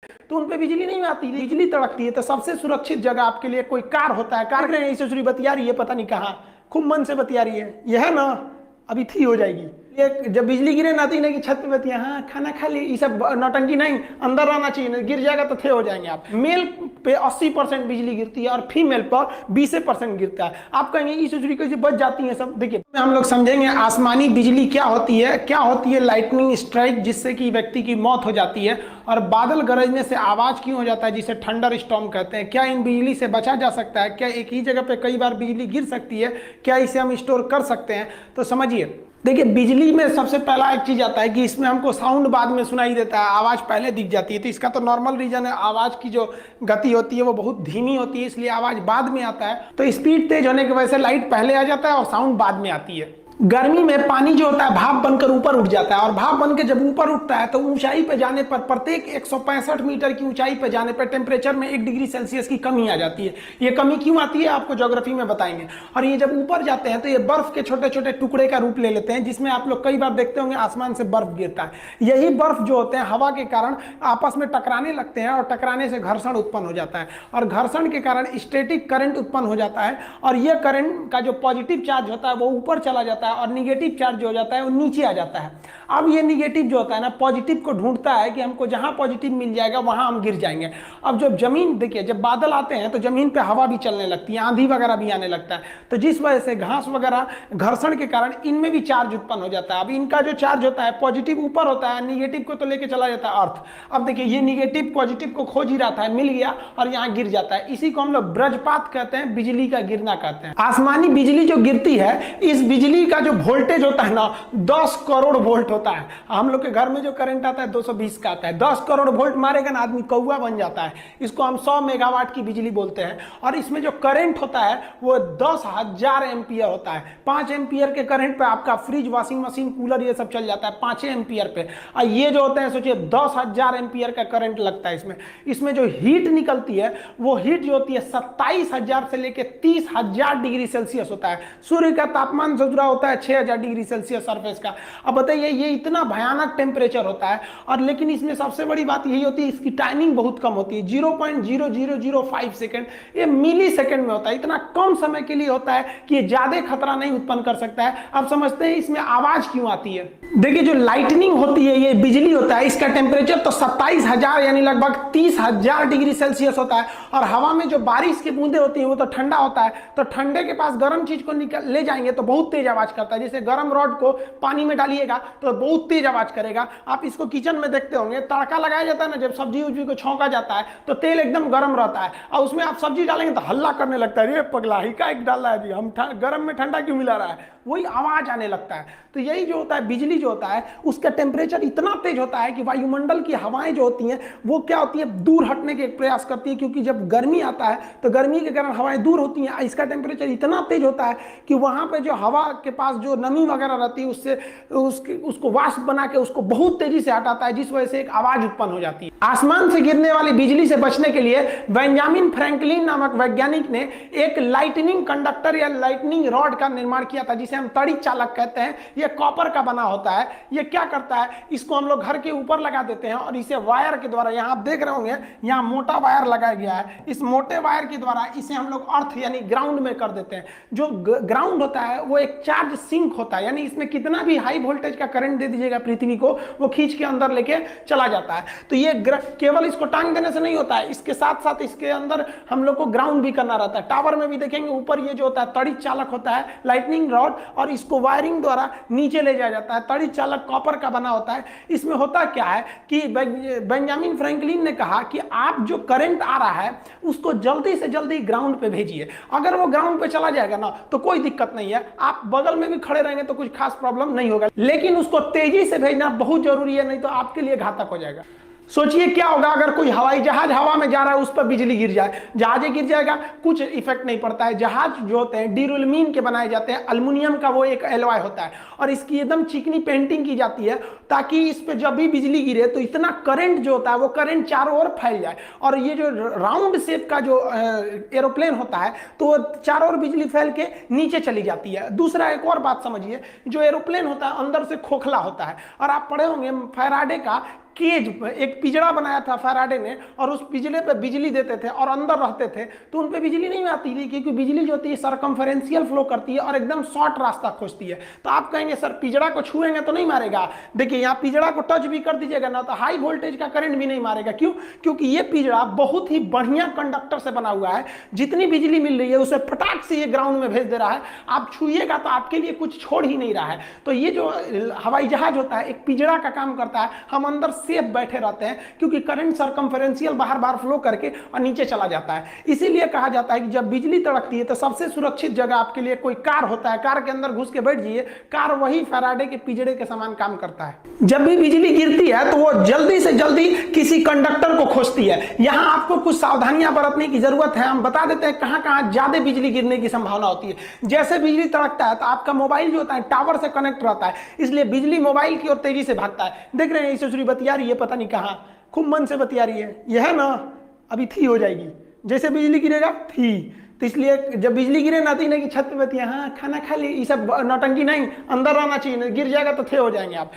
तो उन पे बिजली नहीं आती, बिजली तड़कती है। तो सबसे सुरक्षित जगह आपके लिए कोई कार होता है, कार में ऐसे चुरी बतिया रही है, पता नहीं कहाँ खूब मन से बतिया रही है, यह है ना, अभी थी हो जाएगी। ये जब बिजली गिरे ना, तीन की छत पे बतिया, हाँ खाना खा ली, ये सब नौटंकी नहीं, अंदर रहना चाहिए, गिर जाएगा तो थे हो जाएंगे आप। मेल पे 80% बिजली गिरती है और फीमेल पर 20% गिरता है। आप कहेंगे ये चुरी कैसे बच जाती है सब, देखिए हम लोग समझेंगे आसमानी बिजली क्या होती है। क्या होती है लाइटनिंग स्ट्राइक, जिससे कि व्यक्ति की मौत हो जाती है। और बादल गरजने से आवाज क्यों हो जाता है, जिसे थंडर स्टॉर्म कहते हैं। क्या इन बिजली से बचा जा सकता है, क्या एक ही जगह पे कई बार बिजली गिर सकती है, क्या इसे हम स्टोर कर सकते हैं। तो समझिए, देखिए बिजली में सबसे पहला एक चीज आता है कि इसमें हमको साउंड बाद में सुनाई देता है, आवाज पहले दिख जाती है। तो इसका तो नॉर्मल रीजन है, आवाज की जो गति होती है वो बहुत धीमी होती है, इसलिए आवाज बाद में आता है। तो स्पीड तेज होने की वजह से लाइट पहले आ जाता है और साउंड बाद में आती है। गर्मी में पानी जो होता है भाप बनकर ऊपर उठ जाता है, और भाप बनकर जब ऊपर उठता है तो ऊंचाई पे जाने पर, प्रत्येक 165 मीटर की ऊंचाई पे जाने पर टेम्परेचर में 1 डिग्री सेल्सियस की कमी आ जाती है। ये कमी क्यों आती है आपको ज्योग्राफी में बताएंगे। और ये जब ऊपर जाते हैं तो ये बर्फ के छोटे छोटे टुकड़े का रूप ले लेते हैं, जिसमें आप लोग कई बार देखते होंगे आसमान से बर्फ गिरता है। यही बर्फ जो होते हैं हवा के कारण आपस में टकराने लगते हैं, और टकराने से घर्षण उत्पन्न हो जाता है, और घर्षण के कारण स्टैटिक करंट उत्पन्न हो जाता है। और यह करंट का जो पॉजिटिव चार्ज होता है वो ऊपर चला जाता है, और निगेटिव चार्ज जो हो जाता है वो नीचे आ जाता है। अब ये निगेटिव जो होता है ना, पॉजिटिव को ढूंढता है कि हमको जहां पॉजिटिव मिल जाएगा वहां हम गिर जाएंगे। अब जब जमीन, देखिए जब बादल आते हैं तो जमीन पे हवा भी चलने लगती है, आंधी वगैरह भी आने लगता है, तो जिस वजह से घास वगैरह घर्षण के कारण इनमें भी चार्ज उत्पन्न हो जाता है। अब इनका जो चार्ज होता है पॉजिटिव ऊपर होता है, निगेटिव को तो लेके चला जाता है अर्थ। अब देखिए ये निगेटिव पॉजिटिव को खोज ही रहा था, मिल गया और यहाँ गिर जाता है। इसी को हम लोग वज्रपात कहते हैं, बिजली का गिरना कहते हैं। आसमानी बिजली जो गिरती है, इस बिजली का जो वोल्टेज होता है ना 10 करोड़ वोल्ट होता है। हम लोग के घर में जो करंट आता है 220 का आता है, 10 करोड़ वोल्ट मारेगा ना आदमी कौवा बन जाता है। इसको हम 100 मेगावाट की बिजली बोलते हैं। और इसमें जो करंट होता है वो 10,000 एम्पियर होता है। 5 एम्पियर के करंट पे आपका फ्रिज, वॉशिंग मशीन, कूलर ये सब चल जाता है 5 एम्पियर पे। और ये जो होते हैं सोचिए 10,000 एम्पियर का करंट लगता है इसमें। इसमें जो हीट निकलती है वो हीट जो होती है 27,000 से लेकर 30,000 डिग्री सेल्सियस होता है। सूर्य का तापमान जो होता है 6,000 डिग्री सेल्सियस सरफेस का। अब बताइए ये इतना भयानक टेम्परेचर होता है। और लेकिन इसमें सबसे बड़ी बात यही होती है इसकी टाइमिंग बहुत कम होती है, 0.0005 सेकेंड। ये मिली सेकेंड में होता है, इतना कम समय के लिए होता है कि ये ज्यादा खतरा नहीं उत्पन्न कर सकता है। अब समझते हैं इसमें आवाज क्यों आती है। देखिए जो लाइटनिंग होती है, ये बिजली होता है, इसका टेम्परेचर तो 27,000 यानी लगभग 30,000 डिग्री सेल्सियस होता है। और हवा में जो बारिश की बूंदे होती है वो तो ठंडा होता है, तो ठंडे के पास गर्म चीज को ले जाएंगे तो बहुत तेज आवाज करता है। जैसे गर्म रॉड को पानी में डालिएगा तो बहुत तेज आवाज करेगा। आप इसको किचन में देखते होंगे, तड़का लगाया जाता है ना, जब सब्जी उब्जी को छौंका जाता है तो तेल एकदम गर्म रहता है, और उसमें आप सब्जी डालेंगे तो हल्ला करने लगता है, ये पगला ही का एक डाला है जी, हम गर्म में ठंडा क्यों मिला रहा है, वही आवाज आने लगता है। तो यही जो होता है बिजली जो होता है उसका टेम्परेचर इतना तेज होता है कि वायुमंडल की हवाएं जो होती हैं वो क्या होती है, दूर हटने के प्रयास करती है। क्योंकि जब गर्मी आता है तो गर्मी के कारण हवाएं दूर होती हैं। इसका टेम्परेचर इतना तेज होता है कि वहां पे जो हवा के पास जो नमी वगैरह रहती है उससे उसको वाष्प बना के उसको बहुत तेजी से हटाता है, जिस वजह से एक आवाज उत्पन्न हो जाती है। आसमान से गिरने वाली बिजली से बचने के लिए बेंजामिन फ्रैंकलिन नामक वैज्ञानिक ने एक लाइटनिंग कंडक्टर या लाइटनिंग रॉड का निर्माण किया था, जिसे हम तड़ी चालक कहते हैं। यह कॉपर का बना होता है। यह क्या करता है, इसको हम लोग घर के ऊपर लगा देते हैं और इसे वायर के द्वारा, यहां आप देख रहे होंगे यहां मोटा वायर लगाया गया है, इस मोटे वायर के द्वारा इसे हम लोग अर्थ यानी ग्राउंड में कर देते हैं। जो ग्राउंड होता है वो एक चार्ज सिंक होता है, यानी इसमें कितना भी हाई वोल्टेज का करंट दे दीजिएगा पृथ्वी को, वो खींच के अंदर लेके चला जाता है। तो ये केवल इसको टांग देने से नहीं होता है, इसके साथ साथ इसके अंदर हम लोग को ग्राउंड भी करना रहता है। टावर में भी देखेंगे ऊपर ये जो होता है तड़ी चालक होता है, लाइटनिंग रॉड, और इसको वायरिंग द्वारा नीचे ले जाया जाता है। तड़ी चालक कॉपर का बना होता है। इसमें होता क्या है कि बेंजामिन फ्रैंकलिन ने कहा कि आप जो करंट आ रहा है उसको जल्दी से जल्दी ग्राउंड पे भेजिए। अगर वो ग्राउंड पे चला जाएगा ना तो कोई दिक्कत नहीं है, आप बगल में भी खड़े रहेंगे तो कुछ खास प्रॉब्लम नहीं होगा, लेकिन उसको तेजी से भेजना बहुत जरूरी है, नहीं तो आपके लिए घातक हो जाएगा। सोचिए क्या होगा अगर कोई हवाई जहाज हवा में जा रहा है उस पर बिजली गिर जाए, जहाज गिर जाएगा, कुछ इफेक्ट नहीं पड़ता है। जहाज जो होते हैं ड्यूरेलमीन के बनाए जाते हैं, अल्युमिनियम का वो एक एलॉय होता है, और इसकी एकदम चिकनी पेंटिंग की जाती है ताकि इस पे जब भी बिजली गिरे तो इतना करंट जो होता है वो करंट चारों ओर फैल जाए। और ये जो राउंड शेप का जो एरोप्लेन होता है तो वो चारों ओर बिजली फैल के नीचे चली जाती है। दूसरा एक और बात समझिए, जो एरोप्लेन होता है अंदर से खोखला होता है, और आप पढ़े होंगे फैराडे का केज, एक पिंजड़ा बनाया था फैराडे ने, और उस पिंजड़े पे बिजली देते थे और अंदर रहते थे तो उन पे बिजली नहीं आती थी, क्योंकि बिजली जो होती है सरकमफेरेंशियल फ्लो करती है और एकदम शॉर्ट रास्ता खोजती है। तो आप कहेंगे सर पिंजड़ा को छुएंगे तो नहीं मारेगा। देखिए यहाँ पिंजड़ा को टच भी कर दीजिएगा ना तो हाई वोल्टेज का करंट भी नहीं मारेगा। क्यों? क्योंकि ये पिंजड़ा बहुत ही बढ़िया कंडक्टर से बना हुआ है, जितनी बिजली मिल रही है उसे फटाक से ये ग्राउंड में भेज दे रहा है। आप छुइएगा तो आपके लिए कुछ छोड़ ही नहीं रहा है। तो ये जो हवाई जहाज होता है एक पिंजड़ा का काम करता है, हम अंदर सेफ बैठे रहते हैं क्योंकि करंट सरकमफेरेंशियल बाहर बाहर फ्लो करके और नीचे चला जाता है। इसीलिए कहा जाता है कि जब बिजली तड़कती है तो सबसे सुरक्षित जगह आपके लिए कोई कार होता है, कार के अंदर घुस के बैठ जाइए, कार वही फैराडे के पिंजड़े के समान काम करता है। जब भी बिजली गिरती है तो वो जल्दी से जल्दी किसी कंडक्टर को खोजती है। यहां आपको कुछ सावधानियां बरतने की जरूरत है। हम बता देते हैं कहां कहां ज्यादा बिजली गिरने की संभावना होती है। जैसे बिजली तड़कता है तो आपका मोबाइल जो होता है टावर से कनेक्ट रहता है, इसलिए बिजली मोबाइल की ओर तेजी से भागता है। देख रहे हैं ईश्वरी बतिया रही है, पता नहीं कहां, खूब मन से बतिया रही है। यह है ना, अभी थी हो जाएगी। जैसे बिजली गिरेगा थी, तो इसलिए जब बिजली गिरे ना कि छत पे बतिया, हाँ खाना खा ली, ये सब नौटंकी नहीं, अंदर रहना चाहिए, गिर जाएगा तो थे हो जाएंगे आप।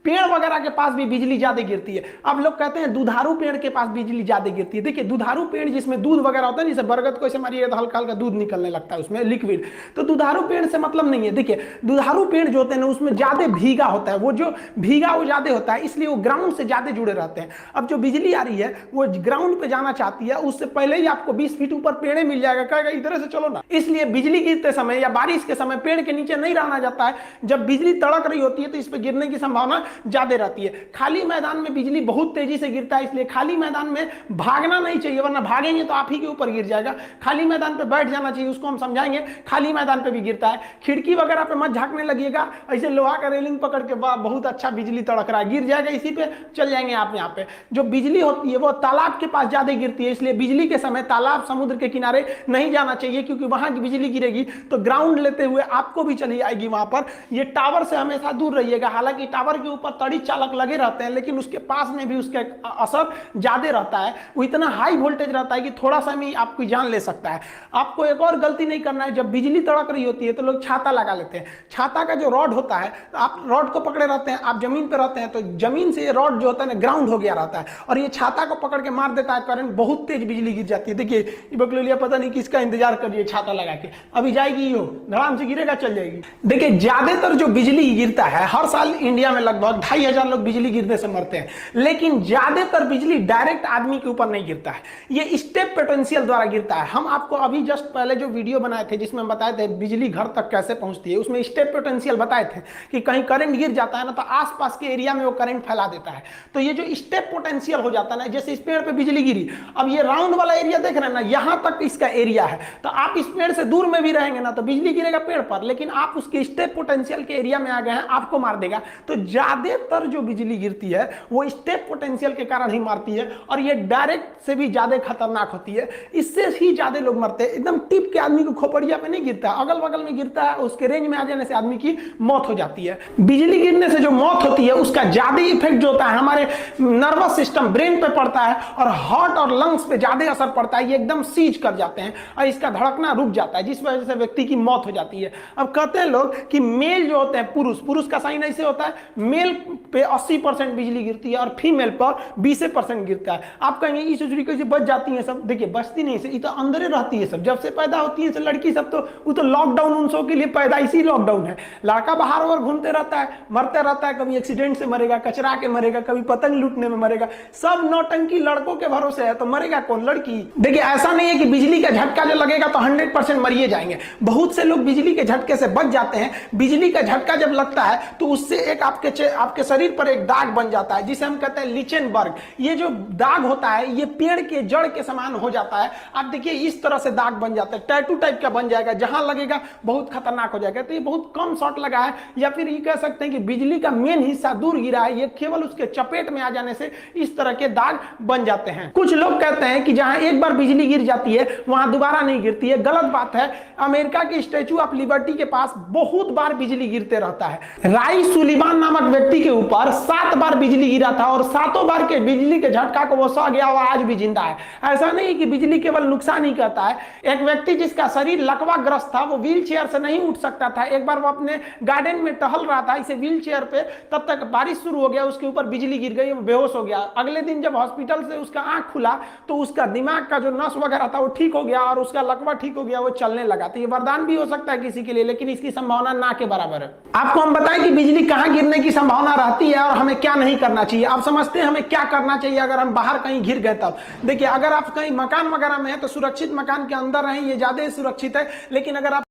पेड़ वगैरह के पास भी बिजली ज्यादा गिरती है। अब लोग कहते हैं दुधारू पेड़ के पास बिजली ज्यादा गिरती है। देखिए दुधारू पेड़ जिसमें दूध वगैरह होता है, जैसे बरगद को ऐसे मारिए तो हल्का हल्का दूध निकलने लगता है उसमें लिक्विड, तो दुधारू पेड़ से मतलब नहीं है। देखिए दुधारू पेड़ जो होते हैं ना उसमें ज्यादा भीगा होता है, वो जो भीगा वो ज्यादा होता है, इसलिए वो ग्राउंड से ज्यादा जुड़े रहते हैं। अब जो बिजली आ रही है वो ग्राउंड पे जाना चाहती है, उससे पहले ही आपको 20 फीट ऊपर पेड़ मिल जाएगा, कहेगा इधर से चलो ना। इसलिए बिजली गिरते समय या बारिश के समय पेड़ के नीचे नहीं रहना जाता है। जब बिजली तड़क रही होती है तो इस पर गिरने की संभावना ज्यादा रहती है। खाली मैदान में बिजली बहुत तेजी से गिरता है, इसलिए खाली मैदान में भागना नहीं चाहिए, वरना भागेंगे तो आप ही के ऊपर गिर जाएगा। खाली मैदान पे बैठ जाना चाहिए, उसको हम समझाएंगे। खाली मैदान पे भी गिरता है, खिड़की वगैरह पे मत झांकने लगिएगा, ऐसे लोहा का रेलिंग पकड़ के बहुत अच्छा बिजली तड़क रहा है, गिर जाएगा, इसी पे चल जाएंगे आप। यहाँ पे जो बिजली होती है वो तालाब के पास ज्यादा गिरती है, इसलिए बिजली के समय तालाब समुद्र के किनारे नहीं जाना चाहिए, क्योंकि वहां की बिजली गिरेगी तो ग्राउंड लेते हुए आपको भी चली आएगी वहां पर। ये टावर से हमेशा दूर रहिएगा। हालांकि टावर के ऊपर तड़ी चालक लगे रहते हैं, लेकिन उसके पास में भी उसका असर ज्यादा रहता है, वो इतना हाई वोल्टेज रहता है कि थोड़ा सा भी आपकी जान ले सकता है। आपको एक और गलती नहीं करना है, जब बिजली तड़क रही होती है तो लोग छाता लगा लेते हैं। छाता का जो रॉड होता है, आप रॉड को पकड़े रहते हैं, आप जमीन पर रहते हैं तो जमीन से रॉड जो होता है ना ग्राउंड हो गया रहता है, और ये छाता को पकड़ के मार देता है करंट, बहुत तेज बिजली गिर जाती है। देखिए बकलोलिया पता नहीं किसका इंतजार कर रही है छाता लगा के, अभी जाएगी, यो धड़ाम से गिरेगा चल जाएगी। देखिए ज्यादातर जो बिजली गिरता है, हर साल इंडिया में लगभग 2500 लोग बिजली गिरने से मरते हैं, लेकिन ज्यादातर बिजली डायरेक्ट आदमी के ऊपर नहीं गिरता है, ये स्टेप पोटेंशियल द्वारा गिरता है। हम आपको अभी जस्ट पहले जो वीडियो बनाए थे जिसमें बताए थे बिजली घर तक कैसे पहुंचती है, उसमें स्टेप पोटेंशियल बताए थे कि कहीं करंट गिर जाता है ना तो आसपास के एरिया में वो करंट फैला देता है। तो ये जो स्टेप पोटेंशियल हो जाता है ना, जैसे इस पेड़ पे बिजली गिरी, अब ये राउंड वाला एरिया देख रहे हैं ना, यहां तक इसका एरिया है, तो आप इस पेड़ से दूर में भी रहेंगे ना तो बिजली गिरेगा पेड़ पर, लेकिन आप उसके स्टेप पोटेंशियल के एरिया में आ गए हैं, आपको मार देगा। तो ज्यादातर जो बिजली गिरती है वो स्टेप पोटेंशियल के कारण ही मारती है, और ये डायरेक्ट से भी ज्यादा खतरनाक होती है, इससे ही ज्यादा लोग मरते हैं। एकदम टिप के आदमी को खोपड़िया पे नहीं गिरता, अगल बगल में गिरता है, उसके रेंज में आ जाने से आदमी की मौत हो जाती है। बिजली गिरने से जो मौत होती है उसका ज्यादा इफेक्ट जो होता है हमारे नर्वस सिस्टम ब्रेन पे पड़ता है, और हार्ट और लंग्स पे ज्यादा असर पड़ता है, ये एकदम सीज कर जाते हैं और इसका धड़कना रुक जाता है, जिस वजह से व्यक्ति की मौत हो जाती है। अब कहते हैं लोग कि मेल जो होते हैं, पुरुष का साइन ऐसे होता है, मेल पे 80% बिजली गिरती है और फीमेल पर 20% गिरता है। आप कहेंगे इस सूचरी कैसे बच जाती है सब, देखिए बचती नहीं से, ये तो अंदर रहती है सब, जब से पैदा होती है सब लड़की सब, तो वो तो लॉकडाउन उन सब के लिए पैदाइशी लॉकडाउन है। लड़का बाहर और घूमते रहता है, मरते रहता है, कभी एक्सीडेंट से मरेगा, कचरा के मरेगा, कभी पतंग लूटने में मरेगा, सब नौटंकी लड़कों के भरोसे है, तो मरेगा कौन? लड़की। देखिए ऐसा नहीं है कि बिजली का झटका जो लगेगा तो 100% मरिए जाएंगे, बहुत से लोग बिजली के झटके से बच जाते हैं। बिजली का झटका जब लगता है तो उससे एक आपके शरीर पर एक दाग बन जाता है, जिसे हम कहते हैं लिचेनबर्ग। ये जो दाग होता है ये पेड़ के जड़ के समान हो जाता है। आप देखिए इस तरह से दाग बन जाता है, टैटू टाइप का बन जाएगा, जहां लगेगा बहुत खतरनाक हो जाएगा। तो ये बहुत कम शॉट लगा है, या फिर ये कह सकते हैं कि बिजली का मेन हिस्सा दूर गिरा है, ये केवल उसके चपेट में आ जाने से इस तरह के दाग बन जाते हैं। कुछ लोग कहते हैं कि जहां एक बार बिजली गिर जाती है वहां दोबारा नहीं गिरती है, गलत बात है। अमेरिका के स्टैचू ऑफ लिबर्टी के पास बहुत बार बिजली गिरते रहता है। राई सुलिवान नामक व्यक्ति के ऊपर 7 बार बिजली गिरा था और 7 बार के बिजली के झटका को वो सह गया, वो आज भी जिंदा है। ऐसा नहीं कि बिजली केवल नुकसान ही करता है। एक व्यक्ति जिसका शरीर लकवाग्रस्त था, वो व्हील चेयर से नहीं उठ सकता था। एक बार वो अपने गार्डन में टहल रहा था इसे व्हील चेयर पे, तब तक बारिश शुरू हो गया, उसके ऊपर बिजली गिर गई, वो बेहोश हो गया। अगले दिन जब हॉस्पिटल से उसका आंख खुला तो उसका दिमाग का जो नस वगैरह था वो ठीक हो गया और उसका लकवा ठीक हो गया, वो चलने लगा। तो ये वरदान भी हो सकता है किसी के लिए, लेकिन इसकी संभावना ना के बराबर है। आपको हम बताएं कि बिजली कहां गिरने की संभावना रहती है और हमें क्या नहीं करना चाहिए। आप समझते हैं हमें क्या करना चाहिए अगर हम बाहर कहीं गिर गए तब। देखिए, अगर आप कहीं मकान वगैरह में है तो सुरक्षित मकान के अंदर रहें, ये ज्यादा सुरक्षित है। लेकिन अगर आप